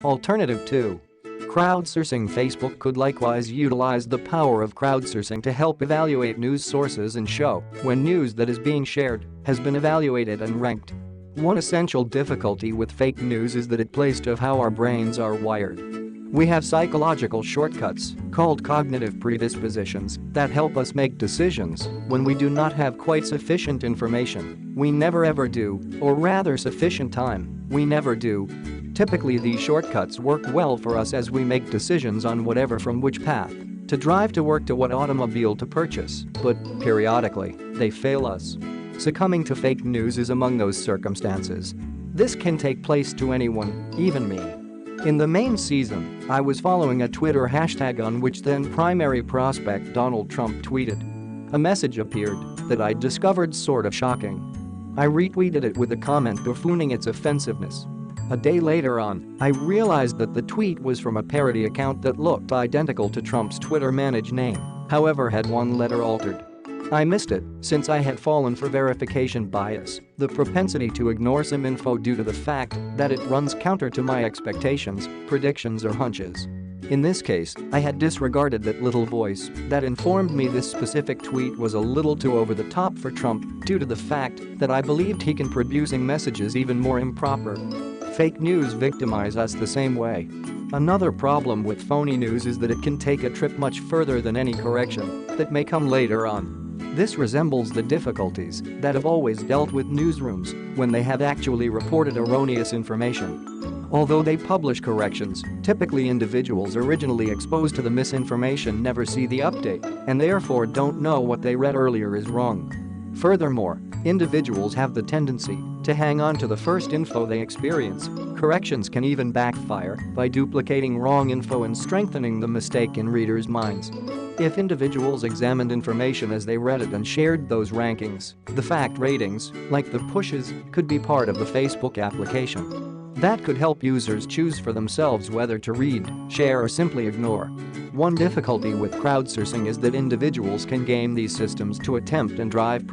Alternative 2. Crowdsourcing. Facebook could likewise utilize the power of crowdsourcing to help evaluate news sources and show when news that is being shared has been evaluated and ranked. One essential difficulty with fake news is that it plays to how our brains are wired. We have psychological shortcuts, called cognitive predispositions, that help us make decisions when we do not have quite sufficient information. We never ever do, or rather sufficient time, we never do. Typically these shortcuts work well for us as we make decisions on whatever from which path to drive to work to what automobile to purchase, but periodically, they fail us. Succumbing to fake news is among those circumstances. This can take place to anyone, even me. In the main season, I was following a Twitter hashtag on which then primary prospect Donald Trump tweeted. A message appeared that I discovered sort of shocking. I retweeted it with a comment buffooning its offensiveness. A day later on, I realized that the tweet was from a parody account that looked identical to Trump's Twitter managed name, however had one letter altered. I missed it since I had fallen for verification bias, the propensity to ignore some info due to the fact that it runs counter to my expectations, predictions or hunches. In this case, I had disregarded that little voice that informed me this specific tweet was a little too over the top for Trump due to the fact that I believed he can producing messages even more improper. Fake news victimize us the same way. Another problem with phony news is that it can take a trip much further than any correction that may come later on. This resembles the difficulties that have always dealt with newsrooms when they have actually reported erroneous information. Although they publish corrections, typically individuals originally exposed to the misinformation never see the update and therefore don't know what they read earlier is wrong. Furthermore, individuals have the tendency to hang on to the first info they experience. Corrections can even backfire by duplicating wrong info and strengthening the mistake in readers' minds. If individuals examined information as they read it and shared those rankings, the fact ratings, like the pushes, could be part of the Facebook application. That could help users choose for themselves whether to read, share or simply ignore. One difficulty with crowdsourcing is that individuals can game these systems to attempt and drive